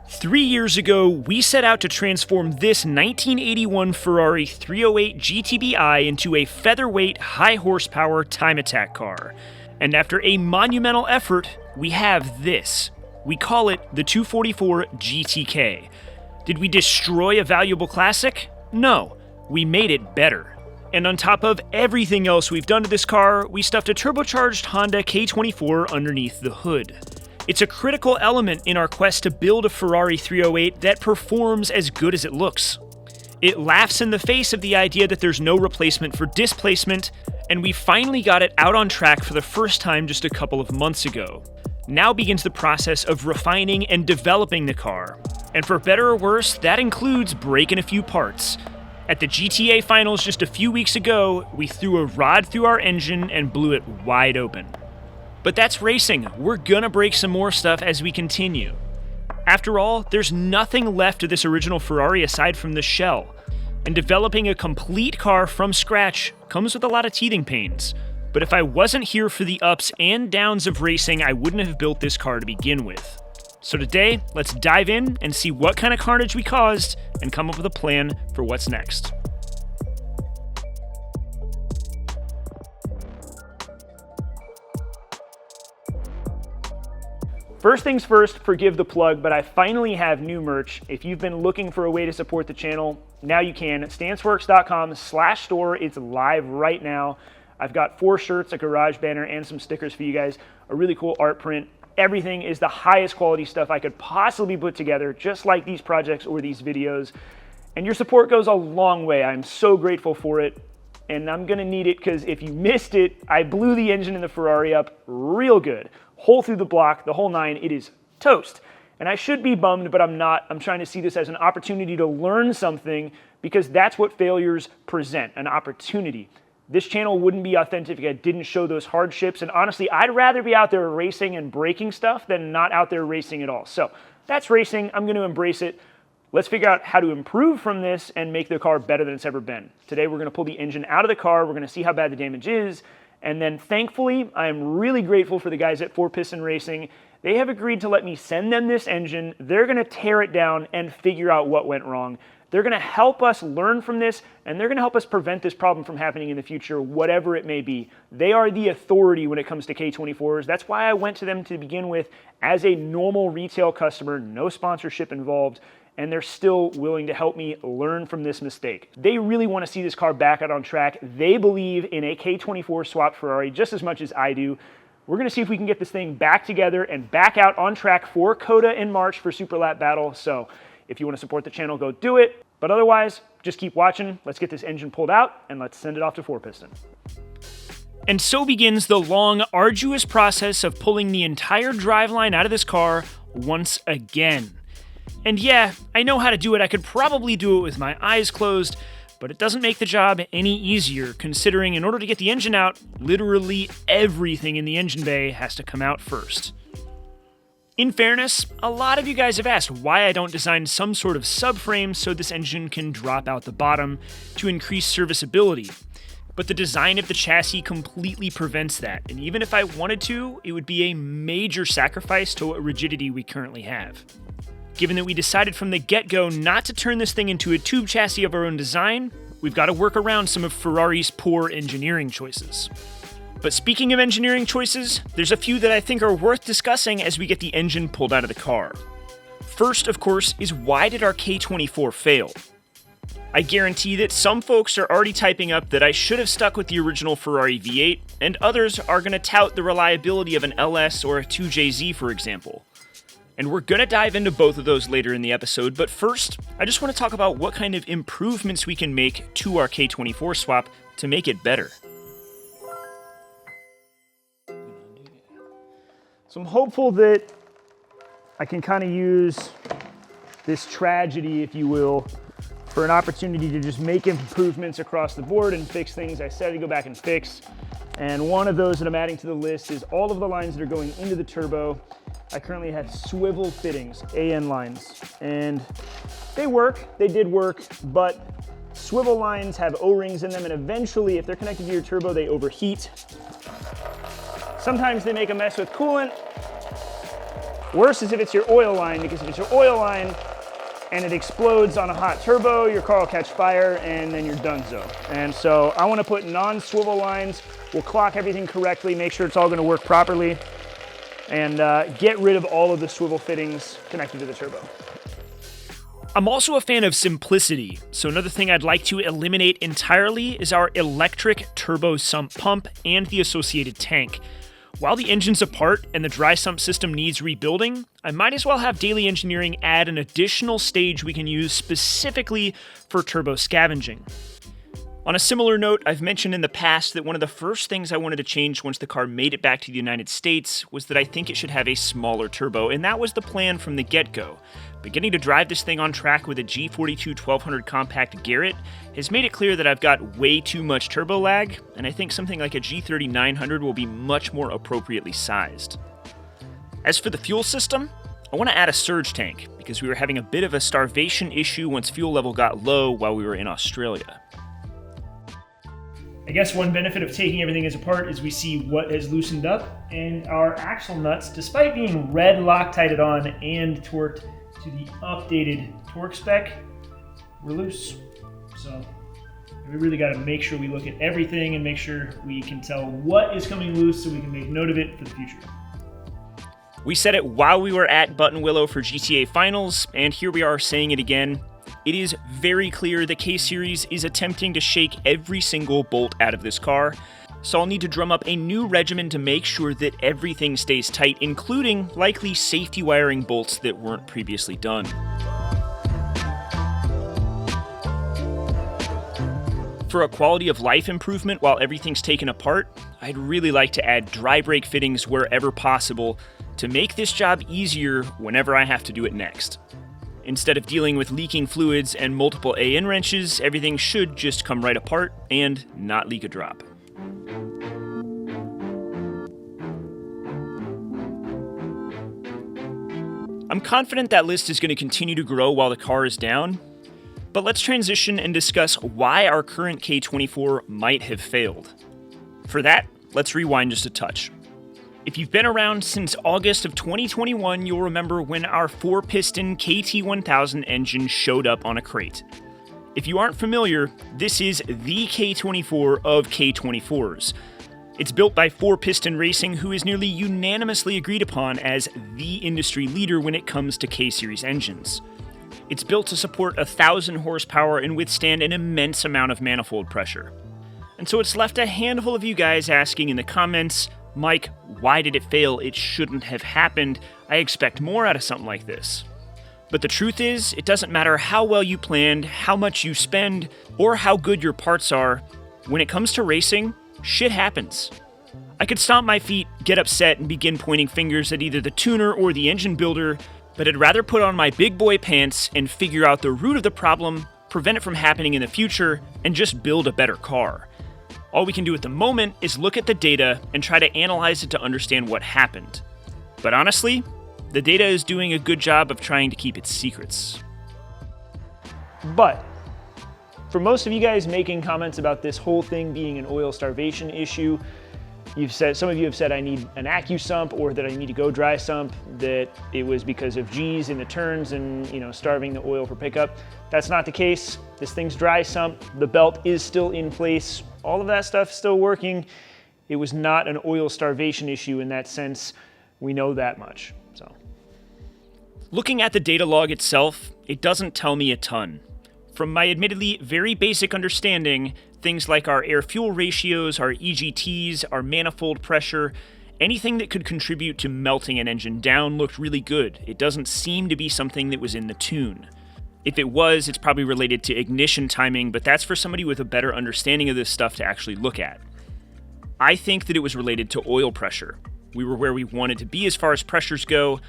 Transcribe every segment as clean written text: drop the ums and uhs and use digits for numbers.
3 years ago, we set out to transform this 1981 Ferrari 308 GTBi into a featherweight, high-horsepower time attack car. And after a monumental effort, we have this. We call it the 244 GTK. Did we destroy a valuable classic? No, we made it better. And on top of everything else we've done to this car, we stuffed a turbocharged Honda K24 underneath the hood. It's a critical element in our quest to build a Ferrari 308 that performs as good as it looks. It laughs in the face of the idea that there's no replacement for displacement, and we finally got it out on track for the first time just a couple of months ago. Now begins the process of refining and developing the car. And for better or worse, that includes breaking a few parts. At the GTA finals just a few weeks ago, we threw a rod through our engine and blew it wide open. But that's racing. We're gonna break some more stuff as we continue. After all, there's nothing left of this original Ferrari aside from the shell. And developing a complete car from scratch comes with a lot of teething pains. But if I wasn't here for the ups and downs of racing, I wouldn't have built this car to begin with. So today, let's dive in and see what kind of carnage we caused and come up with a plan for what's next. First things first, forgive the plug, but I finally have new merch. If you've been looking for a way to support the channel, now you can. StanceWorks.com/store. It's live right now. I've got 4 shirts, a garage banner, and some stickers for you guys. A really cool art print. Everything is the highest quality stuff I could possibly put together, just like these projects or these videos. And your support goes a long way. I'm so grateful for it. And I'm gonna need it because if you missed it, I blew the engine in the Ferrari up real good. Hole through the block, the whole 9, it is toast. And I should be bummed, but I'm not. I'm trying to see this as an opportunity to learn something because that's what failures present, an opportunity. This channel wouldn't be authentic if I didn't show those hardships. And honestly, I'd rather be out there racing and breaking stuff than not out there racing at all. So that's racing. I'm gonna embrace it. Let's figure out how to improve from this and make the car better than it's ever been. Today, we're gonna pull the engine out of the car. We're gonna see how bad the damage is. And then thankfully, I am really grateful for the guys at 4Piston Racing. They have agreed to let me send them this engine. They're gonna tear it down and figure out what went wrong. They're gonna help us learn from this, and they're gonna help us prevent this problem from happening in the future, whatever it may be. They are the authority when it comes to K24s. That's why I went to them to begin with as a normal retail customer, no sponsorship involved, and they're still willing to help me learn from this mistake. They really want to see this car back out on track. They believe in a K24-Swapped Ferrari just as much as I do. We're gonna see if we can get this thing back together and back out on track for COTA in March for Super Lap Battle. So if you want to support the channel, go do it. But otherwise, just keep watching. Let's get this engine pulled out and let's send it off to 4Piston. And so begins the long, arduous process of pulling the entire driveline out of this car once again. And yeah, I know how to do it. I could probably do it with my eyes closed, but it doesn't make the job any easier, considering in order to get the engine out, literally everything in the engine bay has to come out first. In fairness, a lot of you guys have asked why I don't design some sort of subframe so this engine can drop out the bottom to increase serviceability. But the design of the chassis completely prevents that, and even if I wanted to, it would be a major sacrifice to what rigidity we currently have. Given that we decided from the get-go not to turn this thing into a tube chassis of our own design, we've got to work around some of Ferrari's poor engineering choices. But speaking of engineering choices, there's a few that I think are worth discussing as we get the engine pulled out of the car. First, of course, is why did our K24 fail? I guarantee that some folks are already typing up that I should have stuck with the original Ferrari V8, and others are going to tout the reliability of an LS or a 2JZ, for example. And we're going to dive into both of those later in the episode, but first, I just want to talk about what kind of improvements we can make to our K24 swap to make it better. So I'm hopeful that I can kind of use this tragedy, if you will, for an opportunity to just make improvements across the board and fix things I said to go back and fix. And one of those that I'm adding to the list is all of the lines that are going into the turbo. I currently have swivel fittings, AN lines, and they work, they did work, but swivel lines have O-rings in them, and eventually, if they're connected to your turbo, they overheat. Sometimes they make a mess with coolant, Worse is if it's your oil line, because if it's your oil line and it explodes on a hot turbo, your car will catch fire and then you're donezo. And so I want to put non-swivel lines. We'll clock everything correctly, make sure it's all going to work properly, and get rid of all of the swivel fittings connected to the turbo. I'm also a fan of simplicity, so another thing I'd like to eliminate entirely is our electric turbo sump pump and the associated tank. While the engine's apart and the dry sump system needs rebuilding, I might as well have daily engineering add an additional stage we can use specifically for turbo scavenging. On a similar note, I've mentioned in the past that one of the first things I wanted to change once the car made it back to the United States was that I think it should have a smaller turbo, and that was the plan from the get-go. But getting to drive this thing on track with a G42-1200 compact Garrett has made it clear that I've got way too much turbo lag, and I think something like a G3900 will be much more appropriately sized. As for the fuel system, I want to add a surge tank, because we were having a bit of a starvation issue once fuel level got low while we were in Australia. I guess one benefit of taking everything as apart is we see what has loosened up, and our axle nuts, despite being red Loctited on and torqued to the updated torque spec, were loose. So we really got to make sure we look at everything and make sure we can tell what is coming loose so we can make note of it for the future. We said it while we were at Button Willow for GTA Finals, and here we are saying it again. It is very clear the K-Series is attempting to shake every single bolt out of this car, so I'll need to drum up a new regimen to make sure that everything stays tight, including likely safety wiring bolts that weren't previously done. For a quality of life improvement while everything's taken apart, I'd really like to add dry brake fittings wherever possible to make this job easier whenever I have to do it next. Instead of dealing with leaking fluids and multiple AN wrenches, everything should just come right apart and not leak a drop. I'm confident that list is going to continue to grow while the car is down, but let's transition and discuss why our current K24 might have failed. For that, let's rewind just a touch. If you've been around since August of 2021, you'll remember when our 4-piston KT1000 engine showed up on a crate. If you aren't familiar, this is the K24 of K24s. It's built by 4-Piston Racing, who is nearly unanimously agreed upon as the industry leader when it comes to K-Series engines. It's built to support 1,000 horsepower and withstand an immense amount of manifold pressure. And so it's left a handful of you guys asking in the comments, Mike, why did it fail? It shouldn't have happened. I expect more out of something like this. But the truth is, it doesn't matter how well you planned, how much you spend, or how good your parts are. When it comes to racing, shit happens. I could stomp my feet, get upset, and begin pointing fingers at either the tuner or the engine builder, but I'd rather put on my big boy pants and figure out the root of the problem, prevent it from happening in the future, and just build a better car. All we can do at the moment is look at the data and try to analyze it to understand what happened. But honestly, the data is doing a good job of trying to keep its secrets. But for most of you guys making comments about this whole thing being an oil starvation issue, some of you have said I need an AccuSump or that I need to go dry sump, that it was because of G's in the turns and starving the oil for pickup. That's not the case. This thing's dry sump. The belt is still in place. All of that stuff is still working. It was not an oil starvation issue in that sense. We know that much. So, looking at the data log itself, it doesn't tell me a ton. From my admittedly very basic understanding, things like our air-fuel ratios, our EGTs, our manifold pressure, anything that could contribute to melting an engine down looked really good. It doesn't seem to be something that was in the tune. If it was, it's probably related to ignition timing, but that's for somebody with a better understanding of this stuff to actually look at. I think that it was related to oil pressure. We were where we wanted to be as far as pressures go,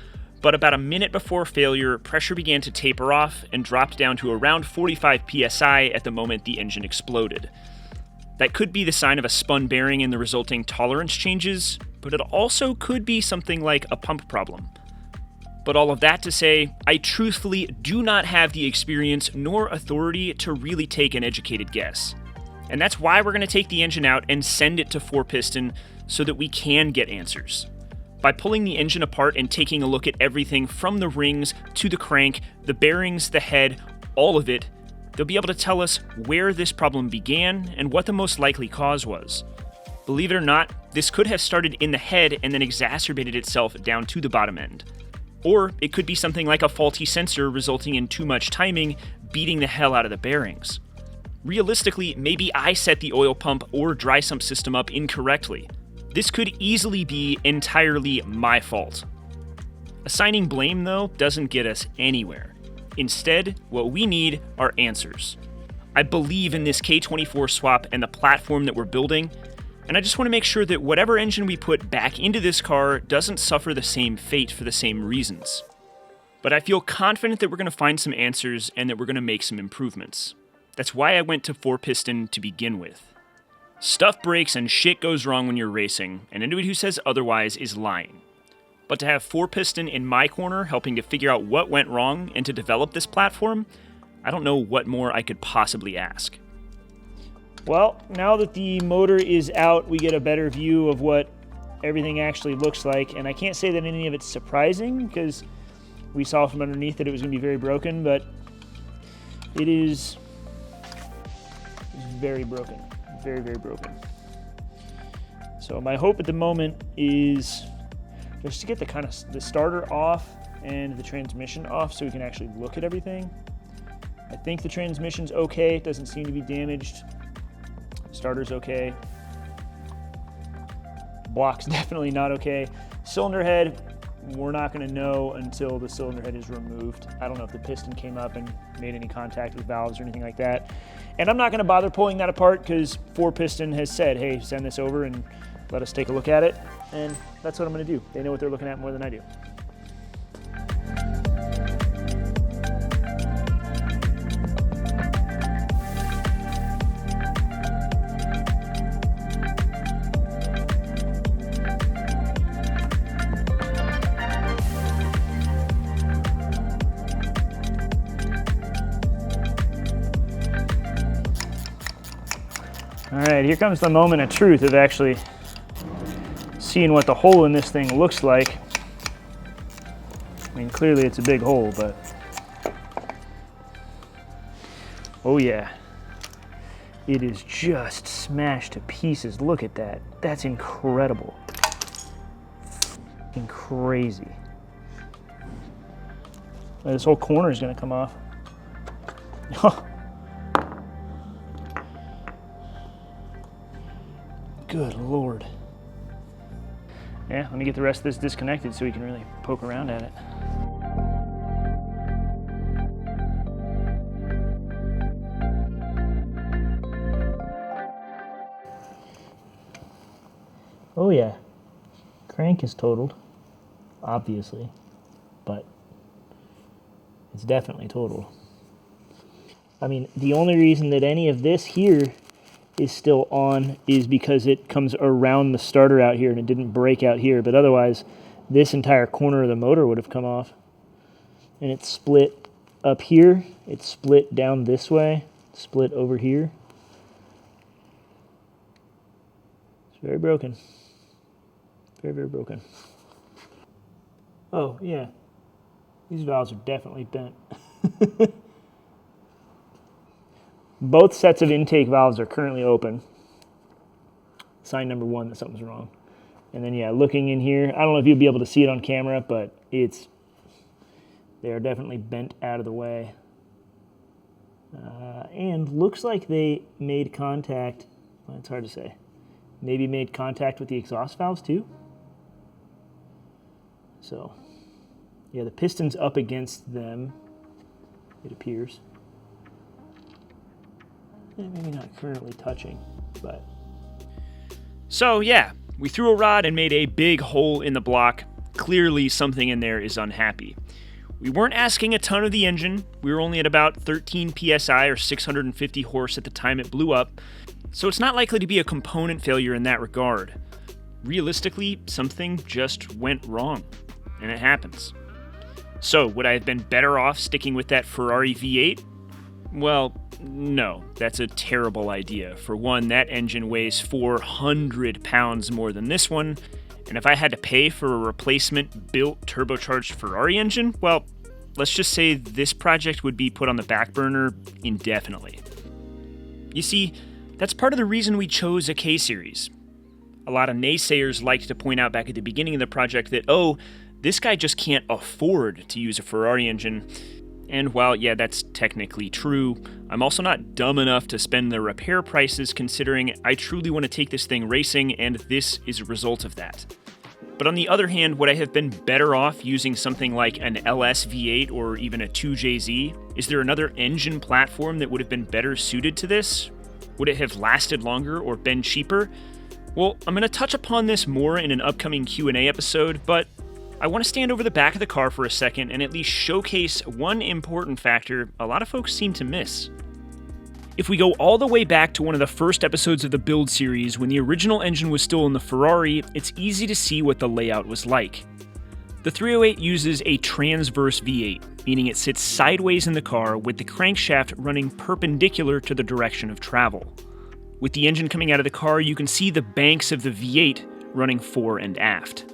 but about a minute before failure, pressure began to taper off and dropped down to around 45 psi at the moment the engine exploded. That could be the sign of a spun bearing and the resulting tolerance changes, but it also could be something like a pump problem. But all of that to say, I truthfully do not have the experience nor authority to really take an educated guess. And that's why we're going to take the engine out and send it to 4-piston so that we can get answers. By pulling the engine apart and taking a look at everything from the rings to the crank, the bearings, the head, all of it, they'll be able to tell us where this problem began and what the most likely cause was. Believe it or not, this could have started in the head and then exacerbated itself down to the bottom end. Or it could be something like a faulty sensor resulting in too much timing, beating the hell out of the bearings. Realistically, maybe I set the oil pump or dry sump system up incorrectly. This could easily be entirely my fault. Assigning blame, though, doesn't get us anywhere. Instead, what we need are answers. I believe in this K24 swap and the platform that we're building, and I just want to make sure that whatever engine we put back into this car doesn't suffer the same fate for the same reasons. But I feel confident that we're going to find some answers and that we're going to make some improvements. That's why I went to 4-piston to begin with. Stuff breaks and shit goes wrong when you're racing, and anybody who says otherwise is lying. But to have 4-piston in my corner helping to figure out what went wrong and to develop this platform, I don't know what more I could possibly ask. Well, now that the motor is out, we get a better view of what everything actually looks like, and I can't say that any of it's surprising because we saw from underneath that it was going to be very broken, but it is very broken. Very, very broken. So my hope at the moment is just to get the starter off and the transmission off so we can actually look at everything. I think the transmission's okay. It doesn't seem to be damaged. Starter's okay. Block's definitely not okay. Cylinder head, we're not going to know until the cylinder head is removed. I don't know if the piston came up and made any contact with valves or anything like that. And I'm not going to bother pulling that apart because 4-piston has said, hey, send this over and let us take a look at it. And that's what I'm going to do. They know what they're looking at more than I do. All right, here comes the moment of truth of actually seeing what the hole in this thing looks like. I mean, clearly it's a big hole, but oh yeah, it is just smashed to pieces. Look at that. That's incredible. Fucking crazy. This whole corner is gonna come off. Good Lord. Yeah, let me get the rest of this disconnected so we can really poke around at it. Oh yeah, crank is totaled, obviously, but it's definitely totaled. I mean, the only reason that any of this here is still on is because it comes around the starter out here and it didn't break out here, but otherwise this entire corner of the motor would have come off. And it's split up here, it's split down this way, split over here. It's very broken. Very, very broken. Oh yeah, these valves are definitely bent. Both sets of intake valves are currently open. Sign number one that something's wrong. And then yeah, looking in here, I don't know if you'll be able to see it on camera, but they are definitely bent out of the way. And looks like they made contact, well, it's hard to say, maybe made contact with the exhaust valves too. So yeah, the piston's up against them, it appears. Maybe not currently touching, but... So yeah, we threw a rod and made a big hole in the block. Clearly something in there is unhappy. We weren't asking a ton of the engine. We were only at about 13 psi or 650 horse at the time it blew up, so it's not likely to be a component failure in that regard. Realistically, something just went wrong, and it happens. So would I have been better off sticking with that Ferrari V8? Well, no, that's a terrible idea. For one, that engine weighs 400 pounds more than this one, And if I had to pay for a replacement built turbocharged Ferrari engine, well, let's just say this project would be put on the back burner indefinitely. You see, that's part of the reason we chose a K-Series. A lot of naysayers liked to point out back at the beginning of the project that, oh, this guy just can't afford to use a Ferrari engine. And while, yeah, that's technically true, I'm also not dumb enough to spend the repair prices considering I truly want to take this thing racing, and this is a result of that. But on the other hand, would I have been better off using something like an LS V8 or even a 2JZ? Is there another engine platform that would have been better suited to this? Would it have lasted longer or been cheaper? Well, I'm going to touch upon this more in an upcoming Q&A episode, but I want to stand over the back of the car for a second and at least showcase one important factor a lot of folks seem to miss. If we go all the way back to one of the first episodes of the build series when the original engine was still in the Ferrari, it's easy to see what the layout was like. The 308 uses a transverse V8, meaning it sits sideways in the car with the crankshaft running perpendicular to the direction of travel. With the engine coming out of the car, you can see the banks of the V8 running fore and aft.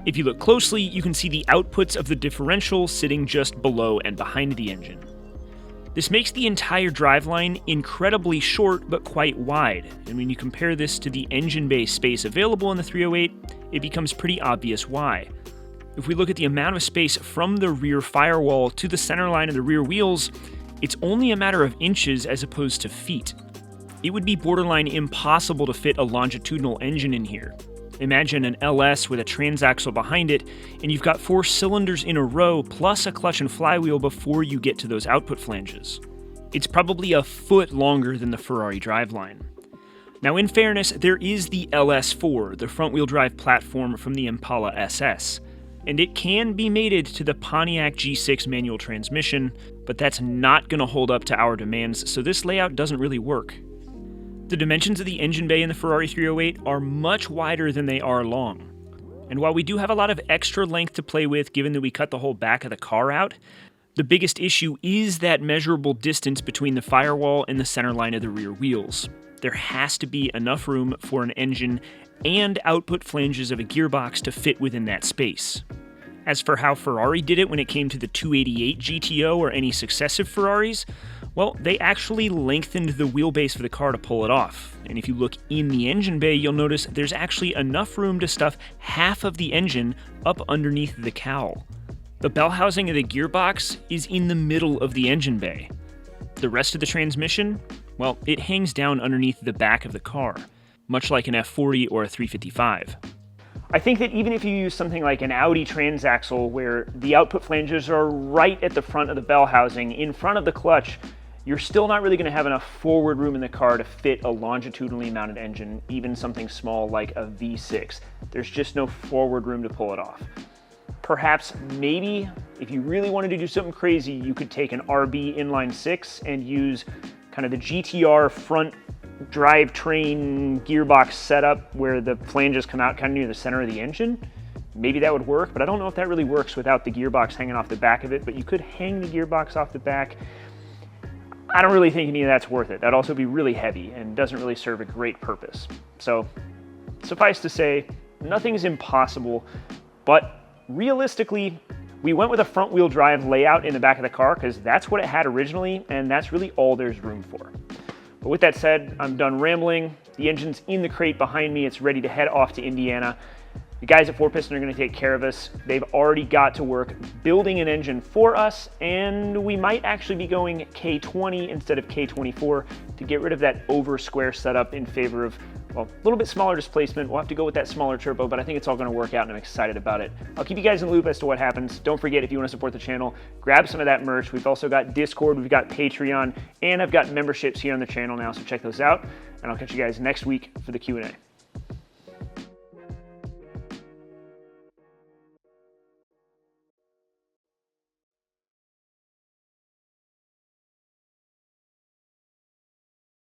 If you look closely, you can see the outputs of the differential sitting just below and behind the engine. This makes the entire driveline incredibly short but quite wide, and when you compare this to the engine bay space available in the 308, it becomes pretty obvious why. If we look at the amount of space from the rear firewall to the center line of the rear wheels, it's only a matter of inches as opposed to feet. It would be borderline impossible to fit a longitudinal engine in here. Imagine an LS with a transaxle behind it, and you've got 4 cylinders in a row plus a clutch and flywheel before you get to those output flanges. It's probably a foot longer than the Ferrari driveline. Now, in fairness, there is the LS4, the front-wheel drive platform from the Impala SS, and it can be mated to the Pontiac G6 manual transmission, but that's not going to hold up to our demands, so this layout doesn't really work. The dimensions of the engine bay in the Ferrari 308 are much wider than they are long. And while we do have a lot of extra length to play with given that we cut the whole back of the car out, the biggest issue is that measurable distance between the firewall and the center line of the rear wheels. There has to be enough room for an engine and output flanges of a gearbox to fit within that space. As for how Ferrari did it when it came to the 288 GTO or any successive Ferraris, well, they actually lengthened the wheelbase of the car to pull it off. And if you look in the engine bay, you'll notice there's actually enough room to stuff half of the engine up underneath the cowl. The bell housing of the gearbox is in the middle of the engine bay. The rest of the transmission, well, it hangs down underneath the back of the car, much like an F40 or a 355. I think that even if you use something like an Audi transaxle where the output flanges are right at the front of the bell housing, in front of the clutch, you're still not really going to have enough forward room in the car to fit a longitudinally mounted engine, even something small like a V6. There's just no forward room to pull it off. Perhaps, maybe, if you really wanted to do something crazy, you could take an RB inline 6 and use kind of the GTR front drivetrain gearbox setup where the flanges come out kind of near the center of the engine. Maybe that would work, but I don't know if that really works without the gearbox hanging off the back of it, but you could hang the gearbox off the back. I don't really think any of that's worth it. That'd also be really heavy and doesn't really serve a great purpose. So, suffice to say, nothing's impossible, but realistically, we went with a front-wheel drive layout in the back of the car because that's what it had originally, and that's really all there's room for. But with that said, I'm done rambling. The engine's in the crate behind me. It's ready to head off to Indiana. The guys at 4Piston are going to take care of us. They've already got to work building an engine for us, and we might actually be going K20 instead of K24 to get rid of that over square setup in favor of, well, a little bit smaller displacement. We'll have to go with that smaller turbo, but I think it's all going to work out, and I'm excited about it. I'll keep you guys in the loop as to what happens. Don't forget, if you want to support the channel, grab some of that merch. We've also got Discord, we've got Patreon, and I've got memberships here on the channel now, so check those out, and I'll catch you guys next week for the Q&A.